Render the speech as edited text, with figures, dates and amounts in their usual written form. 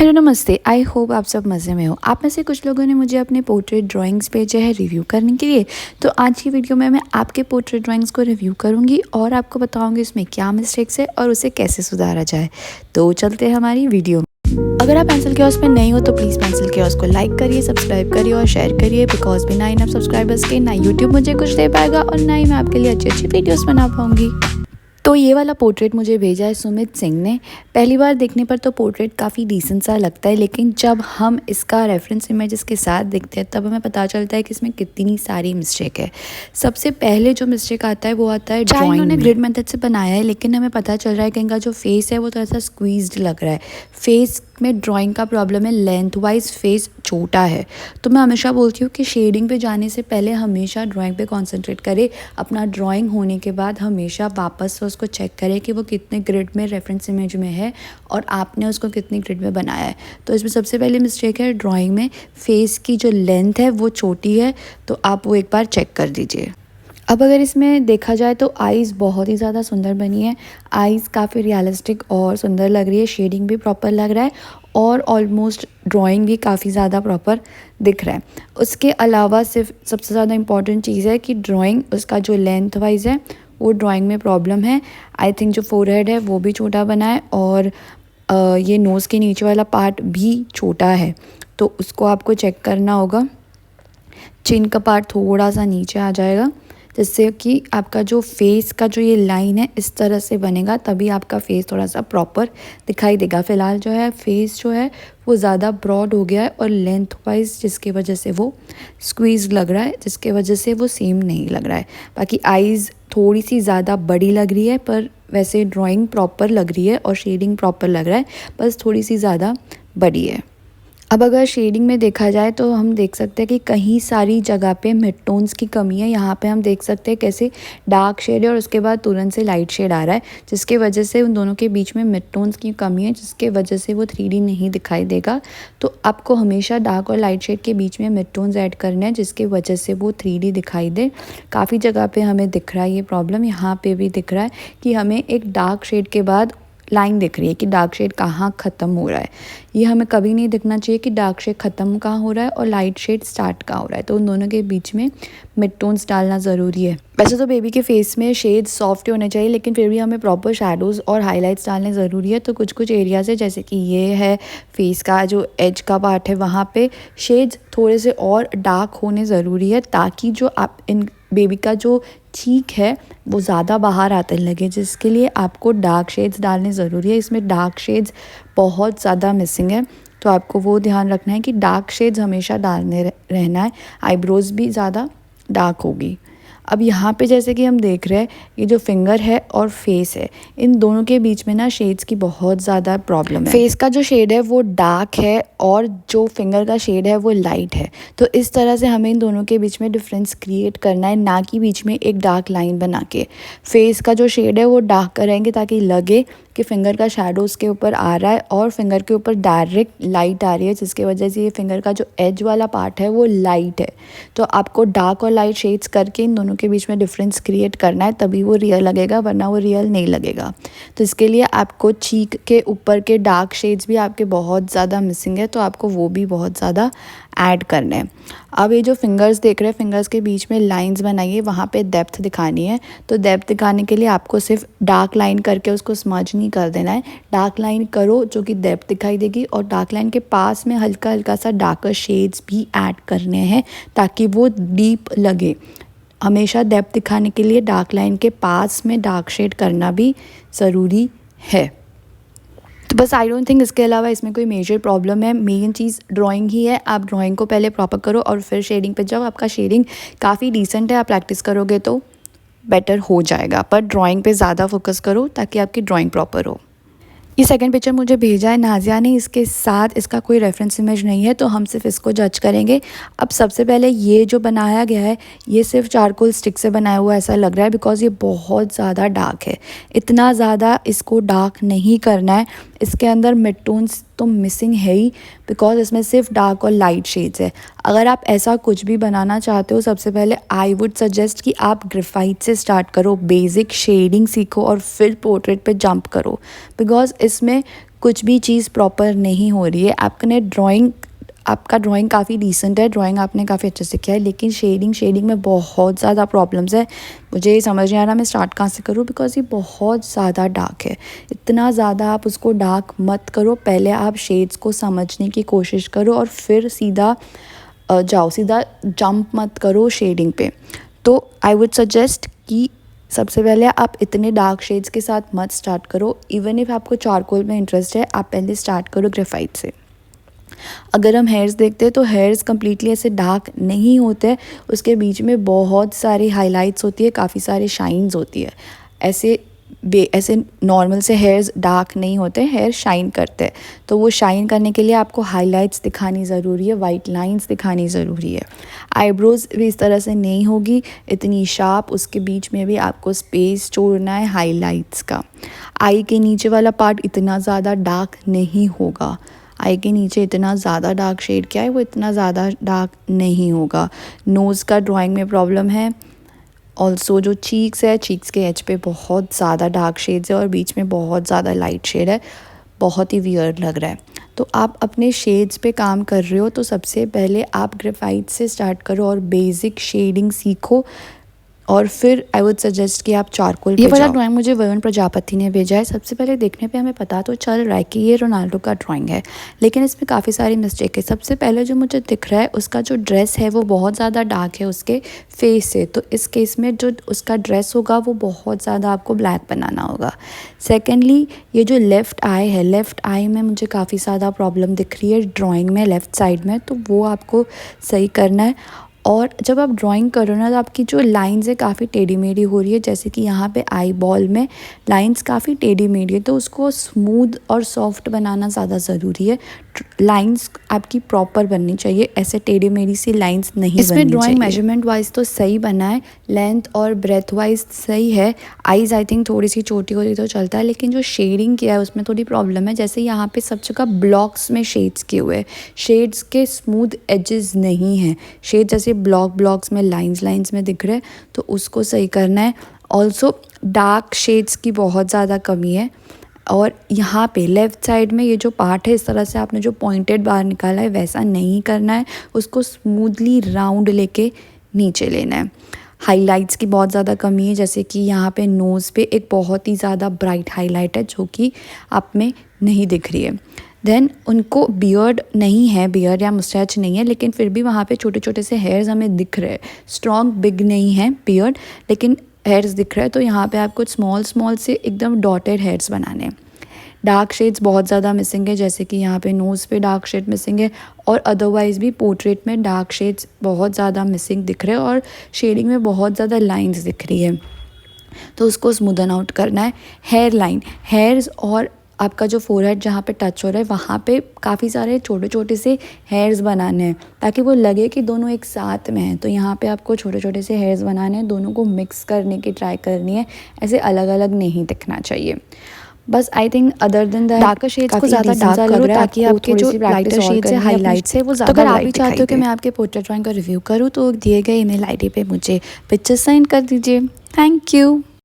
Hello नमस्ते, I hope आप सब मज़े में हो। आप में से कुछ लोगों ने मुझे अपने पोर्ट्रेट ड्राइंग्स भेजे है रिव्यू करने के लिए। तो आज की वीडियो में मैं आपके पोर्ट्रेट ड्राइंग्स को रिव्यू करूंगी और आपको बताऊंगी इसमें क्या मिस्टेक्स है और उसे कैसे सुधारा जाए। तो चलते हैं हमारी वीडियो में। अगर आप पेंसिल कियोस्क में नए हो तो प्लीज़ पेंसिल कियोस्क को लाइक करिए, सब्सक्राइब करिए और शेयर करिए, बिकॉज बिना इन सब्सक्राइबर्स के ना यूट्यूब मुझे कुछ दे पाएगा और ना ही मैं आपके लिए अच्छी अच्छी वीडियोज़ बना पाऊँगी। तो ये वाला पोर्ट्रेट मुझे भेजा है सुमित सिंह ने। पहली बार देखने पर तो पोर्ट्रेट काफ़ी डिसेंट सा लगता है, लेकिन जब हम इसका रेफरेंस इमेजेस के साथ देखते हैं तब हमें पता चलता है कि इसमें कितनी सारी मिस्टेक है। सबसे पहले जो मिस्टेक आता है वो आता है ड्राइंग। उन्होंने ग्रिड मेथड से बनाया है, लेकिन हमें पता चल रहा है कि इनका जो फेस है वो थोड़ा सा स्क्वीज्ड लग रहा है। फेस में ड्राइंग का प्रॉब्लम है, लेंथ वाइज फेस छोटा है। तो मैं हमेशा बोलती हूँ कि शेडिंग पे जाने से पहले हमेशा ड्राइंग पे कंसंट्रेट करें। अपना ड्राइंग होने के बाद हमेशा वापस से उसको चेक करें कि वो कितने ग्रिड में रेफरेंस इमेज में है और आपने उसको कितनी ग्रिड में बनाया है। तो इसमें सबसे पहले मिस्टेक है ड्राइंग में फेस की जो लेंथ है वो छोटी है, तो आप वो एक बार चेक कर दीजिए। अब अगर इसमें देखा जाए तो आईज़ बहुत ही ज़्यादा सुंदर बनी है। आईज़ काफ़ी रियलिस्टिक और सुंदर लग रही है, शेडिंग भी प्रॉपर लग रहा है और ऑलमोस्ट ड्राइंग भी काफ़ी ज़्यादा प्रॉपर दिख रहा है। उसके अलावा सिर्फ सबसे ज़्यादा इम्पॉर्टेंट चीज़ है कि ड्राइंग उसका जो लेंथ वाइज है वो ड्राइंग में प्रॉब्लम है। आई थिंक जो फोरहेड है वो भी छोटा बना है और ये नोज़ के नीचे वाला पार्ट भी छोटा है, तो उसको आपको चेक करना होगा। चिन का पार्ट थोड़ा सा नीचे आ जाएगा, जिससे कि आपका जो फेस का जो ये लाइन है इस तरह से बनेगा, तभी आपका फेस थोड़ा सा प्रॉपर दिखाई देगा। फ़िलहाल जो है फेस जो है वो ज़्यादा ब्रॉड हो गया है और लेंथ वाइज जिसकी वजह से वो स्क्वीज़ लग रहा है, जिसके वजह से वो सेम नहीं लग रहा है। बाकी आईज़ थोड़ी सी ज़्यादा बड़ी लग रही है, पर वैसे ड्राइंग प्रॉपर लग रही है और शेडिंग प्रॉपर लग रहा है, बस थोड़ी सी ज़्यादा बड़ी है। अब अगर शेडिंग में देखा जाए तो हम देख सकते हैं कि कहीं सारी जगह पे मिड टोन्स की कमी है। यहाँ पे हम देख सकते हैं कैसे डार्क शेड है और उसके बाद तुरंत से लाइट शेड आ रहा है, जिसके वजह से उन दोनों के बीच में मिड टोन्स की कमी है, जिसके वजह से वो 3D नहीं दिखाई देगा। तो आपको हमेशा डार्क और लाइट शेड के बीच में मिड टोन्स ऐड करने हैं, जिसकी वजह से वो 3D दिखाई दे। काफ़ी जगह पर हमें दिख रहा है ये प्रॉब्लम, यहाँ पर भी दिख रहा है कि हमें एक डार्क शेड के बाद लाइन दिख रही है कि डार्क शेड कहाँ ख़त्म हो रहा है। ये हमें कभी नहीं दिखना चाहिए कि डार्क शेड ख़त्म कहाँ हो रहा है और लाइट शेड स्टार्ट कहाँ हो रहा है। तो उन दोनों के बीच में मिड टोन्स डालना ज़रूरी है। वैसे तो बेबी के फेस में शेड्स सॉफ्ट होने चाहिए, लेकिन फिर भी हमें प्रॉपर शेडोज़ और हाइलाइट्स डालने ज़रूरी है। तो कुछ कुछ एरियाज़ है, जैसे कि ये है फेस का जो एज का पार्ट है, वहाँ पे शेड्स थोड़े से और डार्क होने ज़रूरी है, ताकि जो आप इन बेबी का जो चीक है वो ज़्यादा बाहर आते लगे, जिसके लिए आपको डार्क शेड्स डालने ज़रूरी है। इसमें डार्क शेड्स बहुत ज़्यादा मिसिंग है, तो आपको वो ध्यान रखना है कि डार्क शेड्स हमेशा डालने रहना है। आईब्रोज़ भी ज़्यादा डार्क होगी। अब यहाँ पे जैसे कि हम देख रहे हैं ये जो फिंगर है और फेस है, इन दोनों के बीच में ना शेड्स की बहुत ज़्यादा प्रॉब्लम है। फेस का जो शेड है वो डार्क है और जो फिंगर का शेड है वो लाइट है। तो इस तरह से हमें इन दोनों के बीच में डिफरेंस क्रिएट करना है, ना कि बीच में एक डार्क लाइन बना के। फेस का जो शेड है वो डार्क करेंगे ताकि लगे कि फिंगर का शेडो उसके ऊपर आ रहा है और फिंगर के ऊपर डायरेक्ट लाइट आ रही है, जिसकी वजह से ये फिंगर का जो एज वाला पार्ट है वो लाइट है। तो आपको डार्क और लाइट शेड्स करके इन दोनों के बीच में डिफरेंस क्रिएट करना है, तभी वो रियल लगेगा, वरना वो रियल नहीं लगेगा। तो इसके लिए आपको चीक के ऊपर के डार्क शेड्स भी आपके बहुत ज़्यादा मिसिंग है, तो आपको वो भी बहुत ज़्यादा ऐड करने हैं। अब ये जो फिंगर्स देख रहे हैं, फिंगर्स के बीच में लाइंस बनाइए, वहाँ पे डेप्थ दिखानी है। तो डेप्थ दिखाने के लिए आपको सिर्फ डार्क लाइन करके उसको स्मज नहीं कर देना है, डार्क लाइन करो जो कि डेप्थ दिखाई देगी, और डार्क लाइन के पास में हल्का हल्का सा डार्कर शेड्स भी ऐड करने हैं ताकि वो डीप लगे। हमेशा डेप्थ दिखाने के लिए डार्क लाइन के पास में डार्क शेड करना भी ज़रूरी है। तो बस आई डोंट थिंक इसके अलावा इसमें कोई मेजर प्रॉब्लम है। मेन चीज़ ड्राइंग ही है। आप ड्राइंग को पहले प्रॉपर करो और फिर शेडिंग पे जाओ। आपका शेडिंग काफ़ी डिसेंट है, आप प्रैक्टिस करोगे तो बेटर हो जाएगा, पर ड्राइंग पे ज़्यादा फोकस करो ताकि आपकी ड्राइंग प्रॉपर हो। ये सेकंड पिक्चर मुझे भेजा है नाजिया ने, इसके साथ इसका कोई रेफरेंस इमेज नहीं है, तो हम सिर्फ इसको जज करेंगे। अब सबसे पहले ये जो बनाया गया है ये सिर्फ चारकोल स्टिक से बनाया हुआ ऐसा लग रहा है, बिकॉज ये बहुत ज़्यादा डार्क है। इतना ज़्यादा इसको डार्क नहीं करना है, इसके अंदर मिड टोन्स तो मिसिंग है ही, बिकॉज इसमें सिर्फ डार्क और लाइट शेड्स है। अगर आप ऐसा कुछ भी बनाना चाहते हो, सबसे पहले आई वुड सजेस्ट कि आप ग्रेफाइट से स्टार्ट करो, बेसिक शेडिंग सीखो और फिर पोर्ट्रेट पे जंप करो, बिकॉज इसमें कुछ भी चीज़ प्रॉपर नहीं हो रही है। आपका ड्राइंग काफ़ी डिसेंट है, ड्राइंग आपने काफ़ी अच्छे से किया है, लेकिन शेडिंग में बहुत ज़्यादा प्रॉब्लम्स है। मुझे समझ नहीं आ रहा मैं स्टार्ट कहाँ से करूँ, बिकॉज ये बहुत ज़्यादा डार्क है। इतना ज़्यादा आप उसको डार्क मत करो, पहले आप शेड्स को समझने की कोशिश करो और फिर सीधा जंप मत करो शेडिंग पे। तो आई वुड सजेस्ट कि सबसे पहले आप इतने डार्क शेड्स के साथ मत स्टार्ट करो। इवन इफ़ आपको चारकोल में इंटरेस्ट है, आप पहले स्टार्ट करो ग्रेफाइट से। अगर हम हेयर्स देखते हैं तो हेयर्स कम्प्लीटली ऐसे डार्क नहीं होते, उसके बीच में बहुत सारी हाइलाइट्स होती है, काफ़ी सारी शाइन्स होती है। ऐसे नॉर्मल से हेयर्स डार्क नहीं होते, हेयर शाइन करते हैं। तो वो शाइन करने के लिए आपको हाइलाइट्स दिखानी ज़रूरी है, वाइट लाइंस दिखानी ज़रूरी है। आईब्रोज़ भी इस तरह से नहीं होगी इतनी शार्प, उसके बीच में भी आपको स्पेस छोड़ना है हाइलाइट्स का। आई के नीचे वाला पार्ट इतना ज़्यादा डार्क नहीं होगा, आई के नीचे इतना ज़्यादा डार्क शेड क्या है, वो इतना ज़्यादा डार्क नहीं होगा। नोज़ का ड्राइंग में प्रॉब्लम है। ऑल्सो जो चीक्स है, चीक्स के एज पे बहुत ज़्यादा डार्क शेड्स है और बीच में बहुत ज़्यादा लाइट शेड है, बहुत ही वियर्ड लग रहा है। तो आप अपने शेड्स पे काम कर रहे हो तो सबसे पहले आप ग्रेफाइट से स्टार्ट करो और बेसिक शेडिंग सीखो, और फिर आई वुड सजेस्ट कि आप चारकोल पे जाओ। ये वाला ड्राइंग मुझे वरुण प्रजापति ने भेजा है। सबसे पहले देखने पे हमें पता तो चल रहा है कि ये रोनाल्डो का ड्राइंग है, लेकिन इसमें काफ़ी सारी मिस्टेक है। सबसे पहले जो मुझे दिख रहा है, उसका जो ड्रेस है वो बहुत ज़्यादा डार्क है उसके फेस से, तो इस केस में जो उसका ड्रेस होगा वो बहुत ज़्यादा आपको ब्लैक बनाना होगा। सेकेंडली, ये जो लेफ़्ट आई है, लेफ़्ट आई में मुझे काफ़ी ज़्यादा प्रॉब्लम दिख रही है ड्राइंग में, लेफ़्ट साइड में, तो वो आपको सही करना है। और जब आप ड्राइंग करो ना, तो आपकी जो लाइंस है काफ़ी टेढ़ी मेढ़ी हो रही है, जैसे कि यहाँ पे आई बॉल में लाइंस काफ़ी टेढ़ी मेढ़ी है, तो उसको स्मूथ और सॉफ्ट बनाना ज़्यादा ज़रूरी है। लाइंस आपकी प्रॉपर बननी चाहिए, ऐसे टेढ़ी मेढ़ी सी लाइंस नहीं बननी चाहिए। इसमें ड्राइंग मेजरमेंट वाइज तो सही बना है, लेंथ और ब्रेथ वाइज सही है। आईज़ आई थिंक थोड़ी सी छोटी होती तो चलता है, लेकिन जो शेडिंग किया है उसमें थोड़ी प्रॉब्लम है। जैसे यहाँ पे सब जगह ब्लॉक्स में शेड्स किए हुए हैं, शेड्स के स्मूथ एजेस नहीं हैं, शेड जैसे ब्लॉक्स में लाइंस में दिख रहे हैं, तो उसको सही करना है। ऑल्सो डार्क शेड्स की बहुत ज़्यादा कमी है। और यहाँ पे लेफ़्ट साइड में ये जो पार्ट है, इस तरह से आपने जो पॉइंटेड बार निकाला है वैसा नहीं करना है, उसको स्मूथली राउंड लेके नीचे लेना है। हाइलाइट्स की बहुत ज़्यादा कमी है, जैसे कि यहाँ पे नोज़ पे एक बहुत ही ज़्यादा ब्राइट हाईलाइट है जो कि आप में नहीं दिख रही है। देन उनको बियर्ड नहीं है, बियर्ड या मुस्टैच नहीं है, लेकिन फिर भी वहाँ पे छोटे छोटे से हेयर्स हमें दिख रहे हैं। स्ट्रॉन्ग बिग नहीं है बियर्ड, लेकिन हेयर्स दिख रहे हैं। तो यहाँ पे आपको स्मॉल से एकदम डॉटेड हेयर्स बनाने हैं। डार्क शेड्स बहुत ज़्यादा मिसिंग है, जैसे कि यहाँ पे नोज़ पे डार्क शेड मिसिंग है, और अदरवाइज़ भी पोर्ट्रेट में डार्क शेड्स बहुत ज़्यादा मिसिंग दिख रहे हैं, और शेडिंग में बहुत ज़्यादा लाइंस दिख रही है, तो उसको स्मूदन आउट करना है। हेयर लाइन, हेयर्स और आपका जो फोरहेड जहाँ पे टच हो रहा है वहाँ पे काफ़ी सारे छोटे छोटे से हेयर्स बनाने हैं, ताकि वो लगे कि दोनों एक साथ में हैं। तो यहाँ पे आपको छोटे छोटे से हेयर्स बनाने हैं, दोनों को मिक्स करने की ट्राई करनी है, ऐसे अलग अलग नहीं दिखना चाहिए। बस I think other than that darker shades को ज़्यादा डार्क करो, ताकि आपके जो लाइटर शेड्स है, हाइलाइट्स है, वो ज़्यादा। तो अगर आप भी चाहते हो कि मैं आपके पोर्ट्रेट ड्राइंग का रिव्यू करूँ, तो दिए गए ईमेल आईडी पे मुझे पिक्चर सेंड कर दीजिए। Thank you.